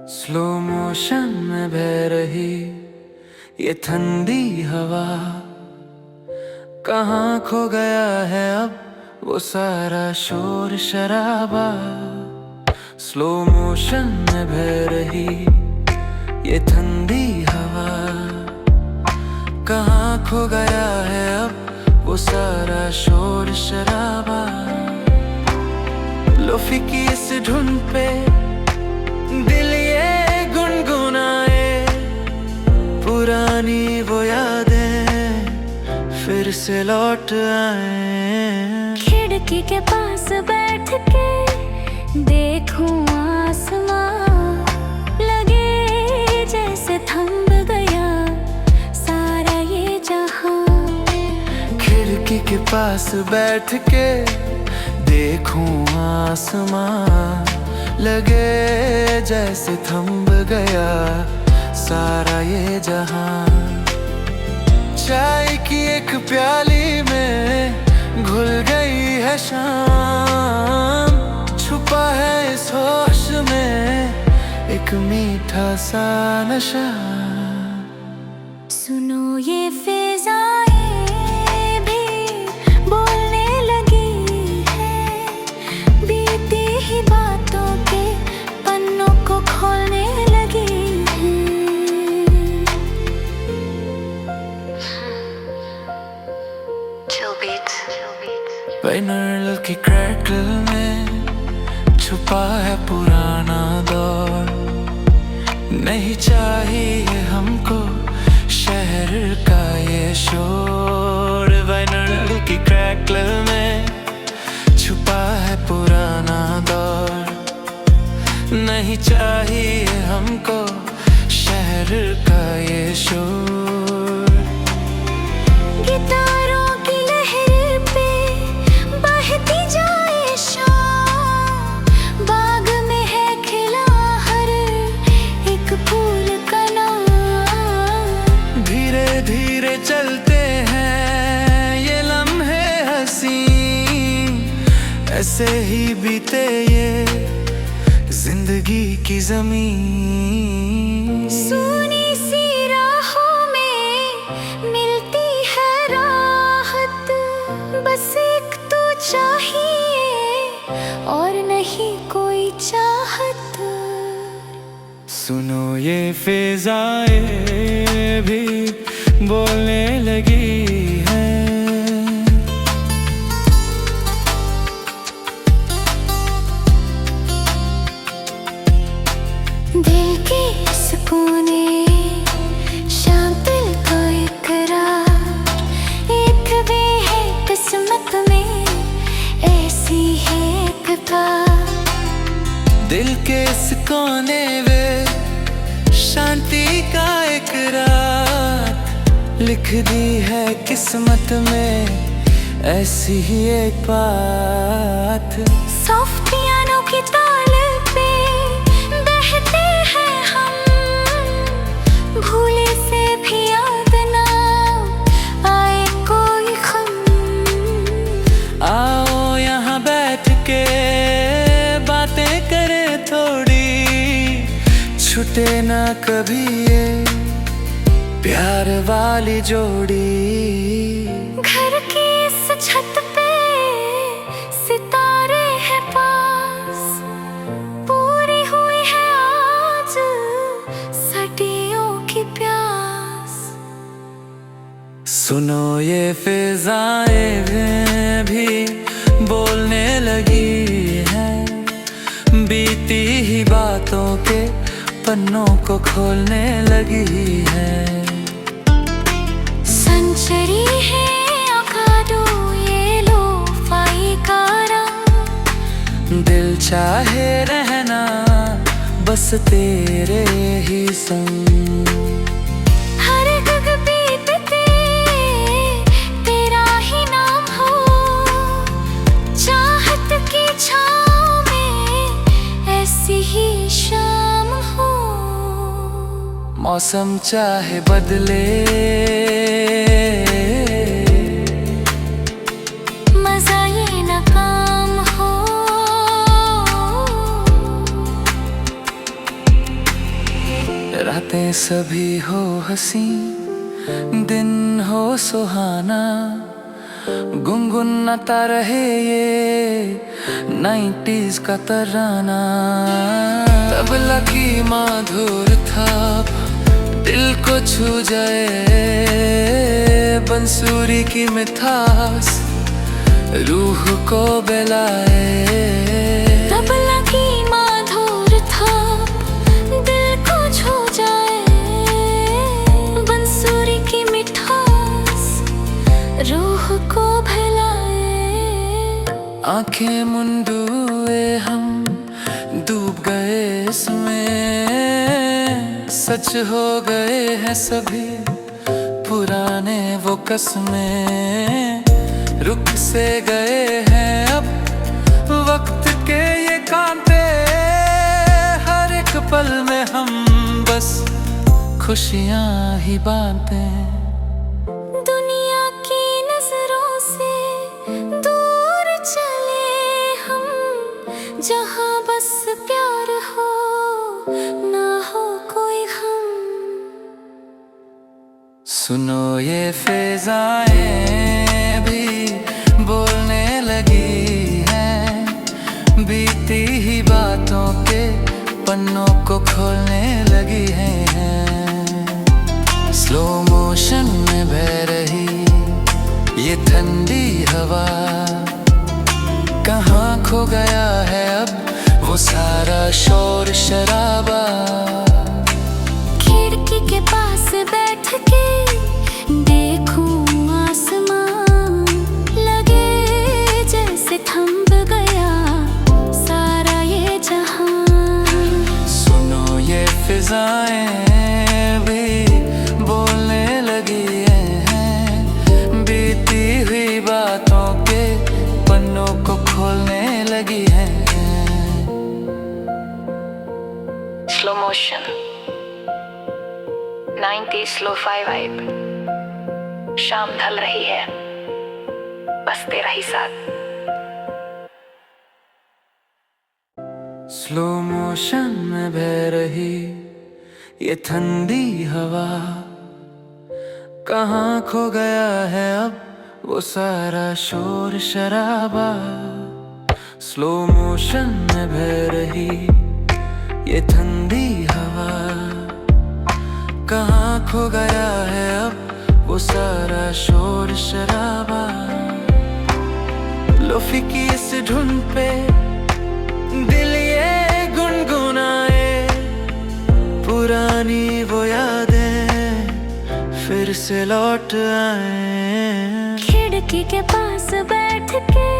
Slow motion में बह रही ये ठंडी हवा, कहाँ खो गया है अब वो सारा शोर शराबा। स्लो मोशन में बह रही ये ठंडी हवा, कहाँ खो गया है अब वो सारा शोर शराबा। लोफी की इस धुन पे दिल ये गुनगुनाए, पुरानी वो यादें फिर से लौट आए। खिड़की के पास बैठ के देखूं आसमां, लगे जैसे थम गया सारा ये जहां। खिड़की के पास बैठ के देखूं आसमां, लगे जैसे थम गया सारा ये जहां। चाय की एक प्याली में घुल गई है शाम, छुपा है इस होश में एक मीठा सा नशा। सुनो ये फिजाएं भी बोलने लगी है, बीती ही बातों के पन्नों को खोलने लगी है। वाइनल की क्रैकल में छुपा है पुराना दौर, नहीं चाहिए हमको शहर का ये शोर। वाइनल की क्रैकल में छुपा है पुराना दौर, नहीं चाहिए हमको शहर का ये शोर। गिटारों की लहर पे बहती जाए शाम, बाग में है खिला हर एक फूल का नाम। धीरे धीरे चलते हैं ये लम्हे हंसी, ऐसे ही बीते ये जिंदगी की ज़मीन। सुनी सी राहों में मिलती है राहत, बस एक तो चाहिए और नहीं कोई चाहत। सुनो ये फिजाएं भी बोलने लगी है, दिल के सुकूने शाम दिल को इकरार, एक भी है किस्मत में ऐसी है एक बार। दिल के इस कोने वे शांति का एक रात, लिख दी है किस्मत में ऐसी ही एक बात। सॉफ्ट पियानो की ताल पे बहते हैं हम, भूले से भी याद ना आए कोई गम। आओ यहाँ बैठ के बातें करें थोड़ी, छूटे ना कभी ये प्यार वाली जोड़ी। घर की इस छत पे सितारे हैं पास, पूरी हुई है आज सदियों की प्यास। सुनो ये फिजाएं भी बोलने लगी है, बीती ही बातों के पन्नों को खोलने लगी है। संचरी है आकादो ये लो-फाई का रंग, दिल चाहे रहना बस तेरे ही संग। हर गग बीतते तेरा ही नाम हो, चाहत की छाँव में ऐसी ही शाम हो। मौसम चाहे बदले, मजा ये न काम हो। रातें सभी हो हंसी, दिन हो सुहाना, गुनगुनाता रहे ये 90s का तराना। तबला की माधुर थाप दिल को छू जाए, बंसुरी की मिठास रूह को बहलाए। तबला की माधुर थाप दिल को छू जाए, बंसुरी की मिठास रूह को बहलाए। आंखें मुंदुए हम डूब गए इसमें, सच हो गए हैं सभी पुराने वो कसमें। रुक से गए हैं अब वक्त के ये कांटे, हर एक पल में हम बस खुशियां ही बांटते। दुनिया की नजरों से दूर चले हम, जहां बस प्यार हो ना हो कोई गम। सुनो ये फिजाएं भी बोलने लगी हैं, बीती ही बातों के पन्नों को खोलने लगी हैं। स्लो मोशन में बह रही ये ठंडी हवा, कहाँ खो गया है अब वो सारा शोर शराबा। खिड़की के पास बैठ के देखूं आसमां, लगे जैसे थम गया सारा ये जहां। सुनो ये फिजाएं भी बोलने लगी हैं, बीती हुई बातों के पन्नों को खोलने लगी हैं। स्लो मोशन 90s स्लो-fi वाइब। शाम ढल रही है, बस तेरा ही साथ। स्लो मोशन में बह रही ये ठंडी हवा, कहाँ खो गया है अब वो सारा शोर शराबा। स्लो मोशन में बह रही ये ठंडी हवा, कहाँ खो गया है अब वो सारा शोर शराबा। लोफी की इस धुन पे दिल ये गुनगुनाए, पुरानी वो यादें फिर से लौट आए। खिड़की के पास बैठ के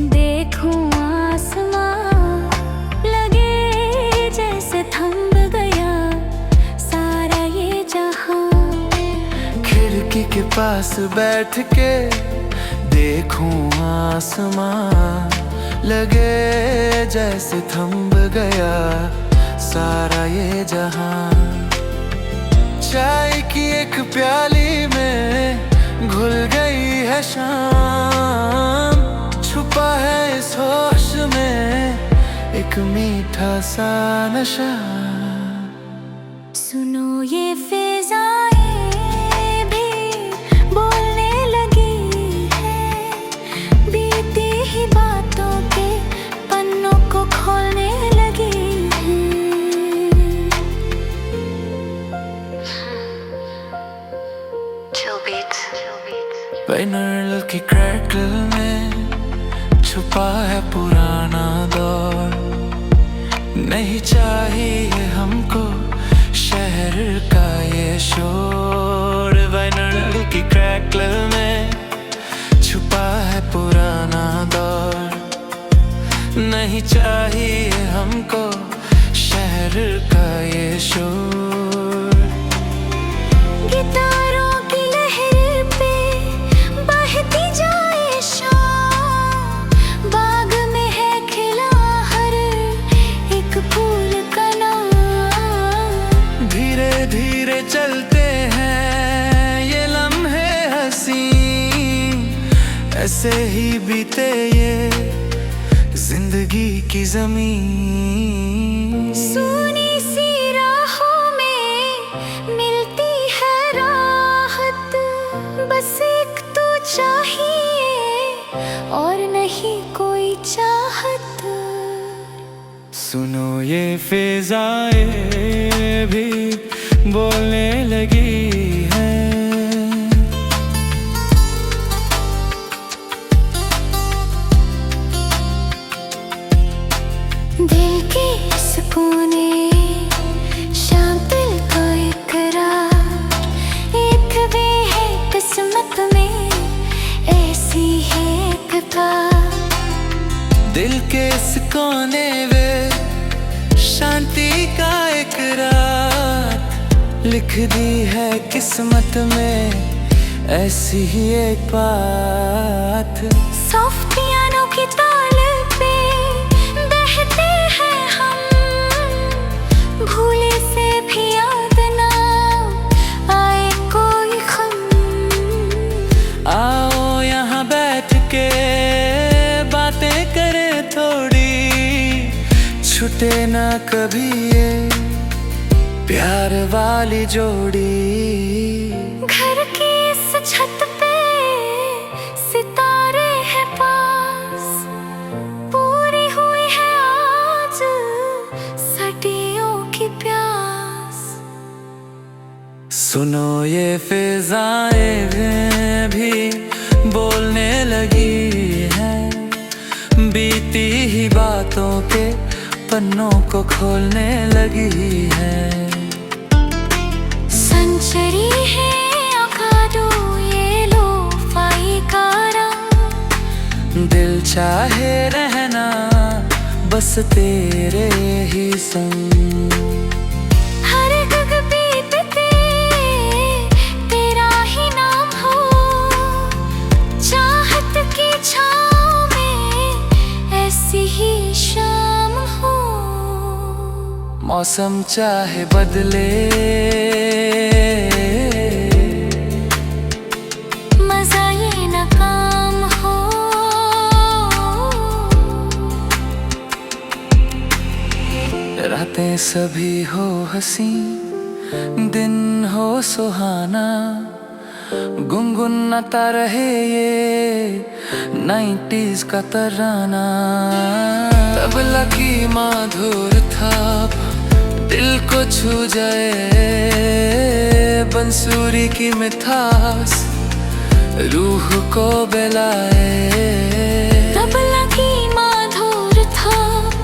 देखूं आसमां, लगे जैसे थम गया सारा ये जहां। खिड़की के पास बैठ के देखूं आसमां, लगे जैसे थम गया सारा ये जहां। चाय की एक प्याली में घुल गई है शाम, छुपा है इस होश में एक मीठा सा नशा। सुनो ये फिजाएं भी बोलने लगी है, बीती ही बातों के पन्नों को खोलने लगी है। Chill beats. बैनर की क्रैकल में छुपा है पुराना दौर, नहीं चाहिए हमको शहर का ये शोर। बैनर की क्रैकल में छुपा है पुराना दौर, नहीं चाहिए हमको शहर का ये शोर। गिटारों की लहर पे बहती जाए शाम, बाग में है खिला हर एक फूल का नाम। धीरे धीरे चलते हैं ये लम्हे हंसी, ऐसे ही बीते ये जिंदगी की ज़मीं। सुनी सी राहों में फिजाएं भी बोलने लगी हैं। दिल के इस कोने शाम दिल को इकरार, एक भी है किस्मत में ऐसी है एक बार। दिल के इस कोने वे शांति का एक रात, लिख दी है किस्मत में ऐसी ही एक बात। सॉफ्ट पियानो की ताल पे बहते हैं हम, भूले से भी याद ना आए कोई गम। आओ यहाँ बैठ के बातें करें थोड़ी, छूटे ना कभी ये प्यार वाली जोड़ी। घर की इस छत पे सितारे हैं पास, पूरी हुई है आज सदियों की प्यास। सुनो ये फिजाएं भी बोलने लगी हैं, बीती ही बातों के पन्नों को खोलने लगी है। संचरी है अखाड़ो ये लो-फाई का रंग, दिल चाहे रहना बस तेरे ही संग। हर गग बीत पे तेरा ही नाम हो, चाहत की छाँव में ऐसी ही शाम हो। मौसम चाहे बदले मजा ये नाकाम हो, रातें सभी हो हंसी दिन हो सुहाना, गुनगुनाता रहे ये 90s का तराना। तबला की माधुर थाप दिल को छू जाए, बंसुरी की मिठास रूह को बहलाए। तबला की माधुर थाप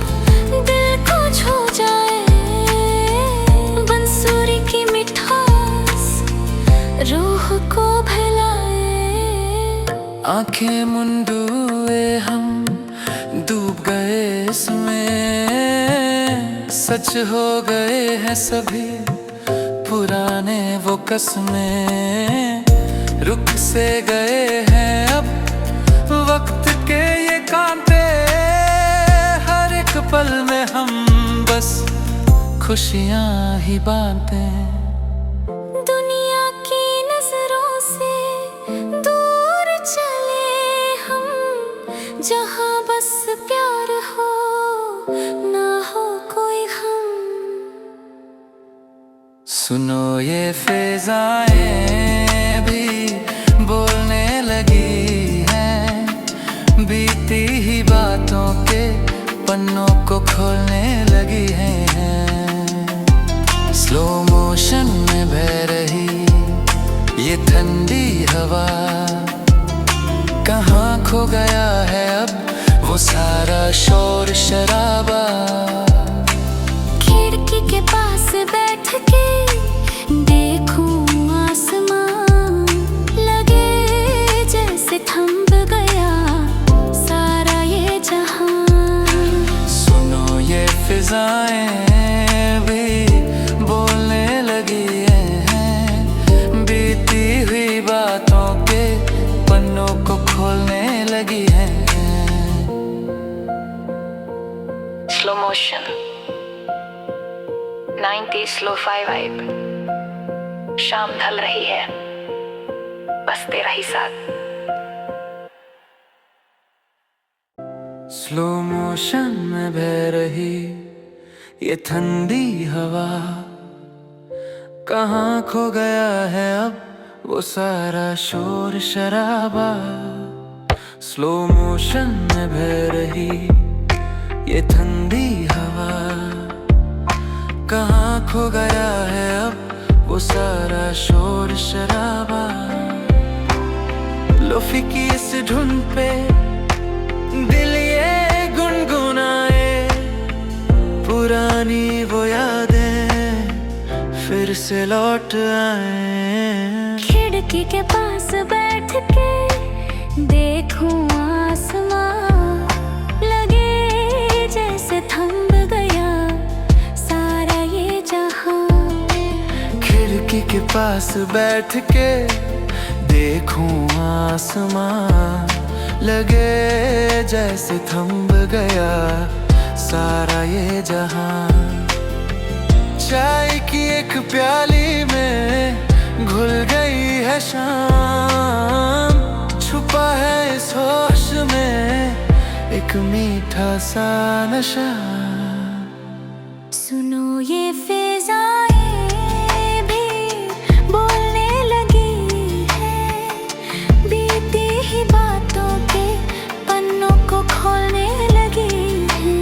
दिल को छू जाए, बंसुरी की मिठास रूह को बहलाए। आंखें मुंदुए हम डूब गए इसमें, सच हो गए हैं सभी पुराने वो कसमें। रुक से गए हैं अब वक्त के ये कांटे, हर एक पल में हम बस खुशियां ही बांटते हैं। दुनिया की नजरों से दूर चले हम, जहाँ बस प्यार हो ना हो कोई गम। सुनो ये फिजाएं भी बोलने लगी हैं, बीती ही बातों के पन्नों को खोलने लगी हैं। स्लो मोशन में बह रही ये ठंडी हवा, कहाँ खो गया है अब वो सारा शोर शराबा। खिड़की के पास बैठ के देखूं आसमान, लगे जैसे थम गया सारा ये जहां। सुनो ये फिजाएं भी बोलने लगी हैं, बीती हुई बातों के पन्नों को खोलने लगी हैं। Slow motion 90s lo-fi vibe, शाम ढल रही है बस तेरा ही साथ। स्लो मोशन में बह रही ये ठंडी हवा, कहाँ खो गया है अब वो सारा शोर शराबा। स्लो मोशन में बह रही ये ठंडी हवा, कहाँ खो गया है अब वो सारा शोर शराबा। लोफी की इस धुन पे दिल ये गुनगुनाए, पुरानी वो यादें फिर से लौट आए। खिड़की के पास बैठ के देखूं आसमां, लगे जैसे थम गया सारा ये जहां। खिड़की के पास बैठ के देखूं आसमां, लगे जैसे थम गया सारा ये जहां। चाय की एक प्याली में घुल गई है शाम, छुपा है इस होश में एक मीठा सा नशा। सुनो ये फिजाएं भी बोलने लगी है, बीती ही बातों के पन्नों को खोलने लगी है।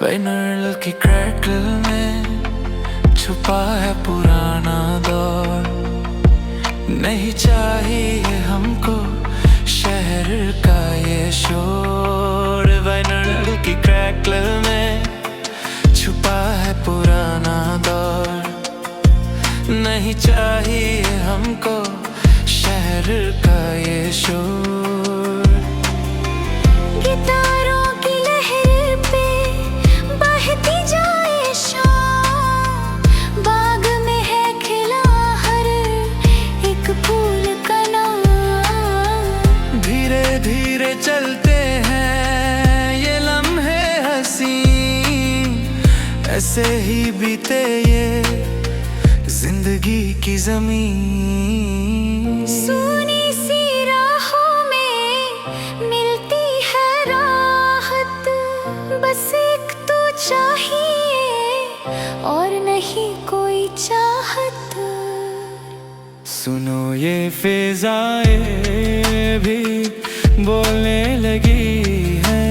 बैनर की क्रैकल में छुपा है पुराना दौर, नहीं चाहिए हमको शहर का ये शोर। बैनर की क्रैकल में छुपा है पुराना दौर, नहीं चाहिए हमको शहर का ये शोर। गिटारों की लहर पे बहती जाए शाम, बाग में है खिला हर एक फूल का नाम। धीरे धीरे चलते हैं ये लम्हे हंसी, ऐसे ही बीते ये जिंदगी की ज़मीन। सुनी सी राहों में मिलती है राहत, बस एक तो चाहिए और नहीं कोई चाहत। सुनो ये फिजाएं भी बोलने लगी है।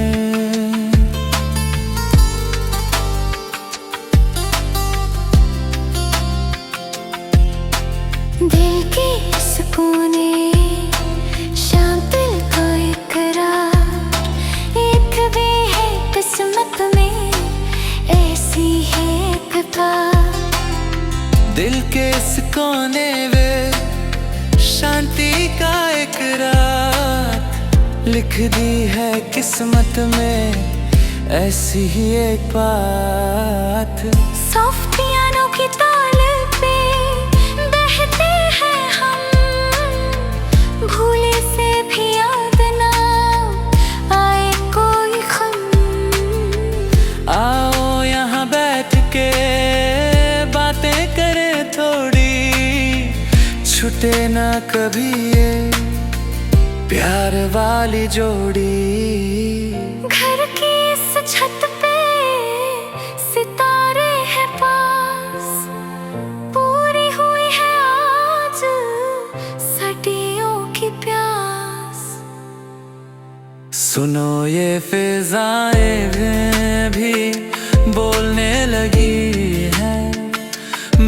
दिल के इस कोने शाम दिल को इकरार, एक भी है किस्मत में ऐसी है एक बार। दिल के इस कोने वे शांति का एक रात, लिख दी है किस्मत में ऐसी ही एक बात। सॉफ्ट पियानो की ताल पे बहते हैं हम, भूले से भी याद ना आए कोई गम। आओ यहाँ बैठ के बातें करें थोड़ी, छूटे ना कभी ये प्यार वाली जोड़ी। घर की इस छत पे सितारे हैं पास, पूरी हुई है आज सदियों की प्यास। सुनो ये फिजाएं भी बोलने लगी है,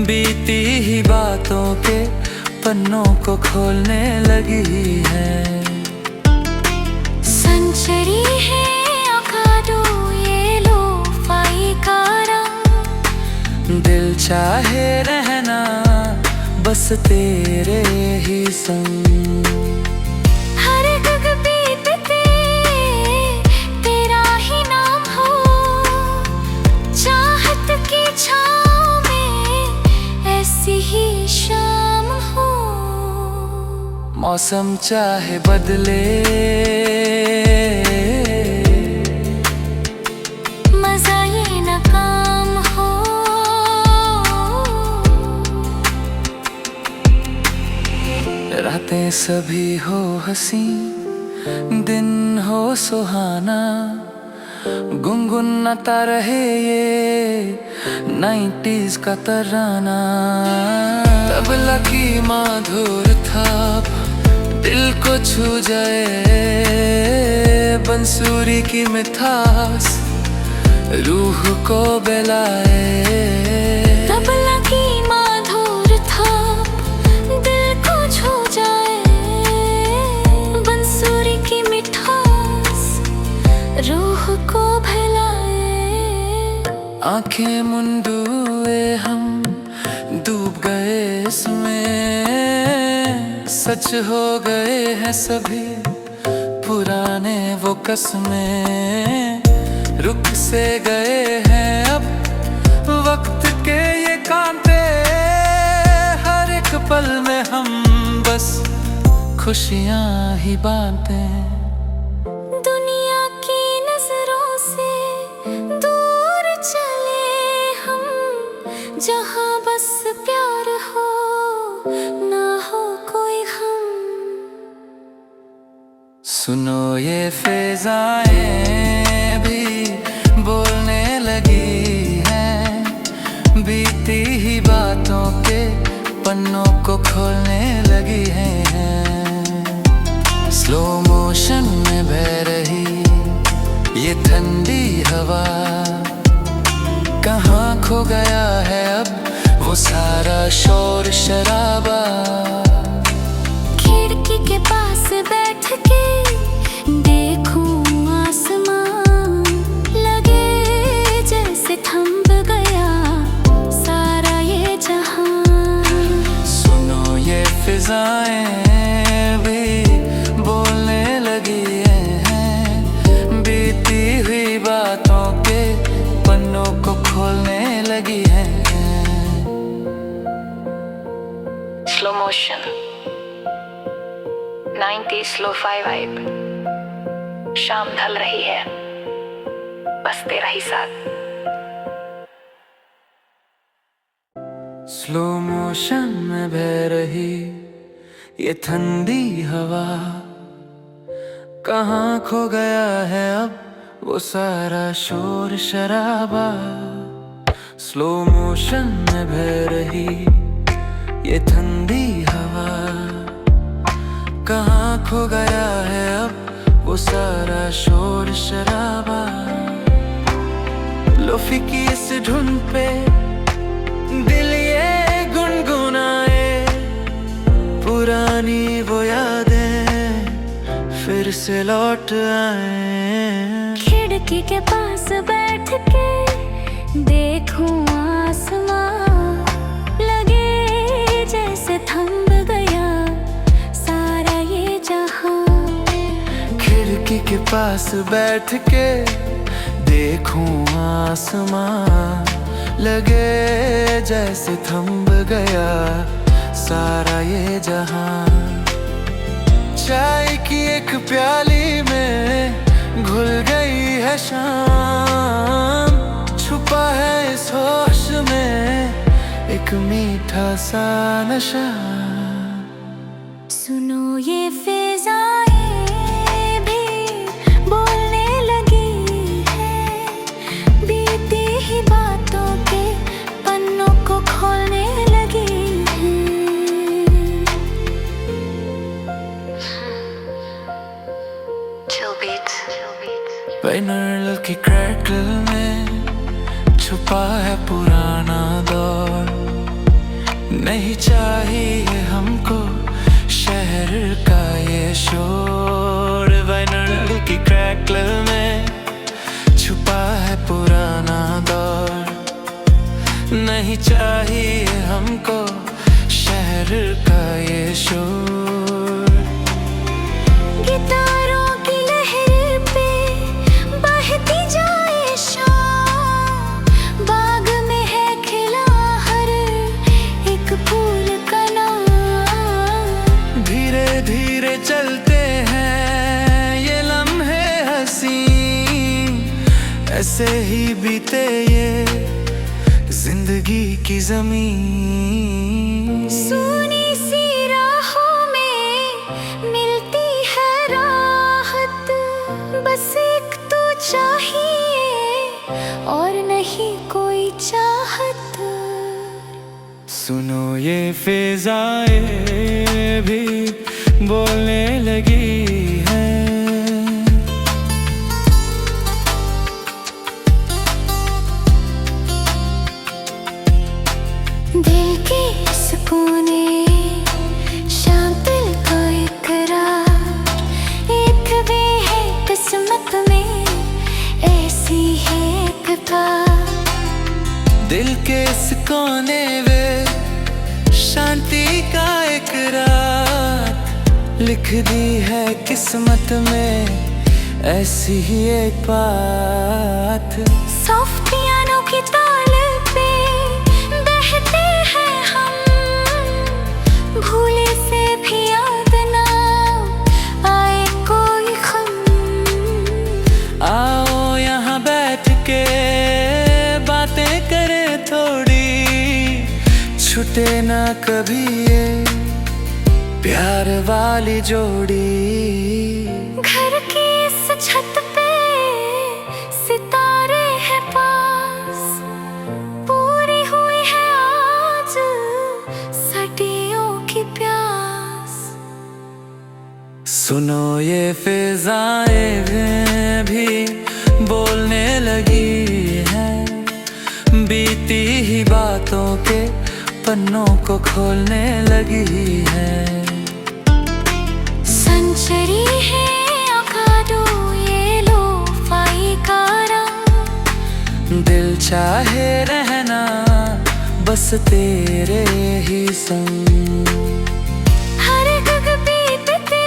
बीती ही बातों के पन्नों को खोलने लगी है। संचरी है अखाडो ये लो-फाई का रंग, दिल चाहे रहना बस तेरे ही संग। हर गग बीतते तेरा ही नाम हो, चाहत की छाँव में ऐसी ही शाम हो। मौसम चाहे बदले मजा ये नाकाम हो, रातें सभी हो हंसी, दिन हो सुहाना, गुनगुनाता रहे ये 90s का तराना। तबला की माधुर थाप दिल को छू जाए, बंसुरी की मिठास रूह को बहलाए। तबला की माधुर थाप दिल को छू जाए। बंसुरी की मिठास रूह को बहलाए। आंखें मुंडुए हम डूब गए इसमें, सच हो गए हैं सभी पुराने वो कसमें। रुक से गए हैं अब वक्त के ये कांटे, हर एक पल में हम बस खुशियां ही बांटते हैं। दुनिया की नजरों से दूर चले हम, जहां बस प्यार हो ना हो कोई गम। सुनो ये फिजाएं भी बोलने लगी हैं, बीती ही बातों के पन्नों को खोलने लगी हैं। स्लो मोशन में बह रही ये ठंडी हवा, कहाँ खो गया है अब वो सारा शोर शराबा। खिड़की के पास बैठ के देखूं आसमां, लगे जैसे थम गया सारा ये जहां। सुनो ये फिजाएं भी बोलने लगी हैं, बीती हुई बातों के पन्नों को खोलने लगी हैं। स्लो मोशन 90s स्लो-fi वाइब। शाम ढल रही है, बस तेरा ही साथ। स्लो मोशन में बह रही ये ठंडी हवा, कहाँ खो गया है अब वो सारा शोर शराबा। स्लो मोशन में बह रही ये ठंडी हवा, कहाँ खो गया है अब वो सारा शोर शराबा। लोफी की इस धुन पे दिल ये गुनगुनाए, पुरानी वो यादें फिर से लौट आए। खिड़की के पास बैठ के देखूं आसमां, लगे जैसे थम गया सारा ये जहां। खिड़की के पास बैठ के देखूं आसमां, लगे जैसे थम गया सारा ये जहां। चाय की एक प्याली में घुल गई है शाम, छुपा है इस होश में एक मीठा सा नशा। सुनो ये फिजाएं भी बोलने लगी हैं, बीती ही बातों के पन्नों को खोलने लगी हैं। Chill beats. बैनर की क्रैकल में छुपा है पुराना दौर, नहीं चाहिए हमको शहर का ये शोर। बैनर की क्रैकल में छुपा है पुराना दौर, नहीं चाहिए हमको शहर का ये शोर। गिटारों की लहर पे बहती जाए शाम, बाग में है खिला हर एक फूल का नाम। धीरे धीरे चलते हैं ये लम्हे हंसी, ऐसे ही बीते ये जिंदगी की ज़मीन। सुनी सी राहों में मिलती है राहत, बस एक तो चाहिए और नहीं कोई चाहत। सुनो ये फिजाएं भी बोलने लगी हैं, दिल के इस कोने में शांति का एक रात लिख दी है किस्मत में ऐसी ही एक बात। सॉफ्ट पियानो की ताल पे बहते हैं हम, भूले से भी याद ना आए कोई गम। आओ यहाँ बैठ के बातें करें थोड़ी, छूटे ना कभी ये प्यार वाली जोड़ी। घर की इस छत पे सितारे हैं पास, पूरी हुई है आज सदियों की प्यास। सुनो ये फिजाएं भी बोलने लगी हैं, बीती ही बातों के पन्नों को खोलने लगी है। संचरी है आकादो ये लो-फाई का रंग, दिल चाहे रहना बस तेरे ही संग। हर गग बीतते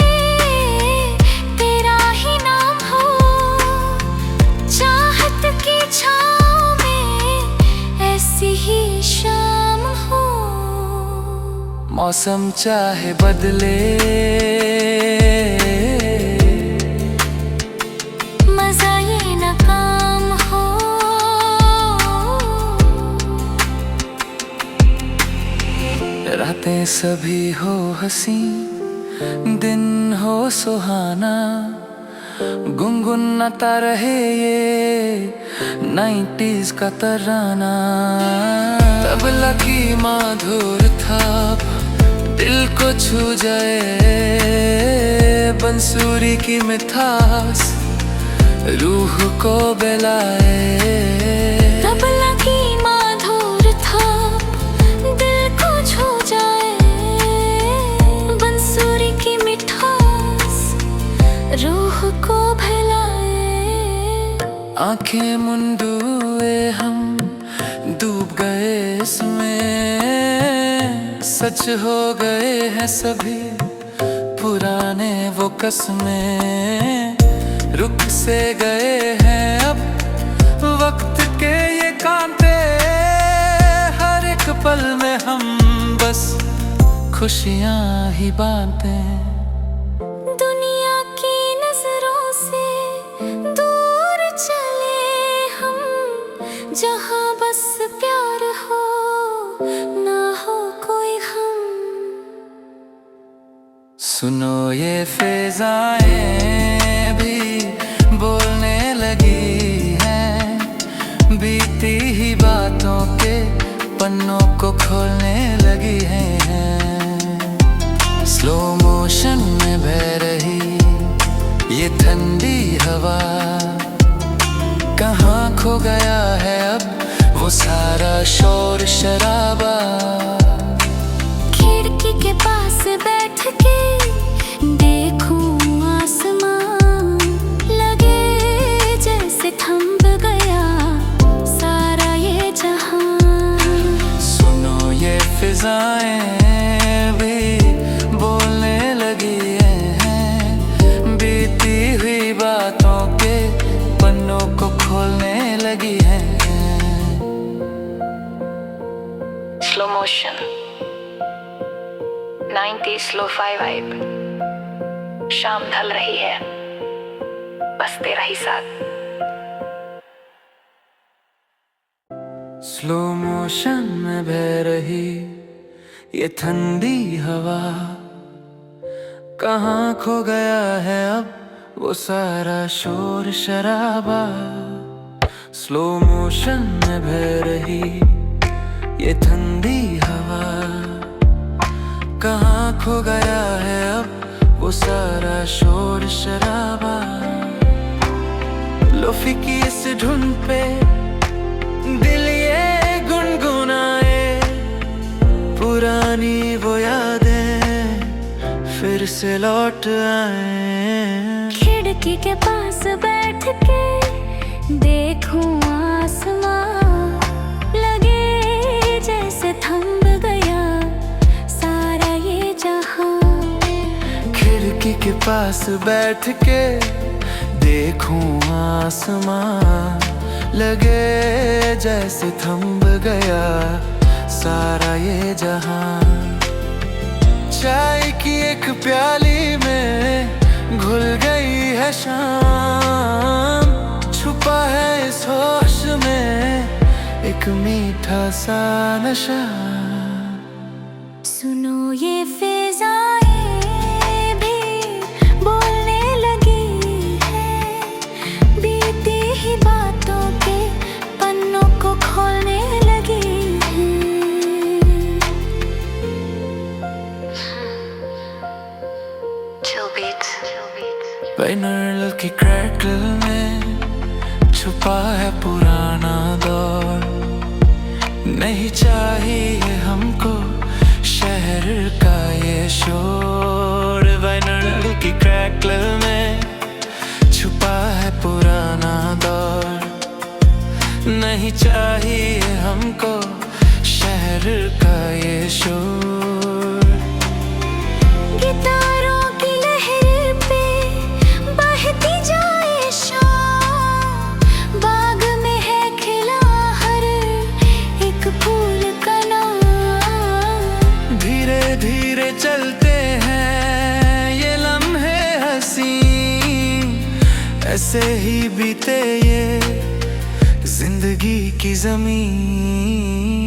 तेरा ही नाम हो, चाहत की छाँव में ऐसी ही शाम हो। मौसम चाहे बदले मजा ये नाकाम हो, रातें सभी हो हंसी दिन हो सुहाना, गुनगुनाता रहे ये 90s का तराना। तबला की माधुर थाप दिल को छू जाए, बंसुरी की मिठास रूह को बहलाए। तबला की माधुर थाप दिल को छू जाए, बंसुरी की मिठास रूह को बहलाए। आंखें मुंदुए हम डूब गए इसमें, सच हो गए हैं सभी पुराने वो कसमें। रुक से गए हैं अब वक्त के ये कांटे, हर एक पल में हम बस खुशियां ही बांटते। दुनिया की नजरों से दूर चले हम, जहाँ बस प्यार हो ना हो कोई गम। सुनो ये फिजाएं भी बोलने लगी हैं, बीती ही बातों के पन्नों को खोलने लगी हैं। स्लो मोशन में बह रही ये ठंडी हवा, कहाँ खो गया है अब वो सारा शोर शराबा। खिड़की के पास बैठ के देखूं आसमान, लगे जैसे थम गया सारा ये जहां। सुनो ये फिजाएं भी बोलने लगी हैं, बीती हुई बातों के पन्नों को खोलने लगी हैं। Slow motion 90s lo-fi vibe, शाम ढल रही है बस तेरा ही साथ। स्लो मोशन में बह रही ये ठंडी हवा, कहाँ खो गया है अब वो सारा शोर शराबा। स्लो मोशन में बह रही ये ठंडी हवा, कहाँ खो गया है अब वो सारा शोर शराबा। लोफी की इस धुन पे दिल ये गुनगुनाए, पुरानी वो यादें फिर से लौट आए। खिड़की के पास बैठ के देखूं आसमां, लगे पास बैठ के देखूं आसमां, लगे जैसे थम गया सारा ये जहां। चाय की एक प्याली में घुल गई है शाम, छुपा है इस होश में एक मीठा सा नशा। सुनो ये फिजाएं भी बोलने लगी है, बीती ही बातों के पन्नों को खोलने लगी है। Chill beats. बैनर की क्रैकल में छुपा है पुराना दौर, नहीं चाहिए हमको शहर का ये शोर। बैनर की क्रैकल में छुपा है पुराना दौर, नहीं चाहिए हमको शहर का ये शोर। गिटारों की लहर पे बहती जाए शाम, बाग में है खिला हर एक फूल का नाम। धीरे धीरे चलते हैं ये लम्हे हंसी, ऐसे ही बीते ये जिंदगी की ज़मीं।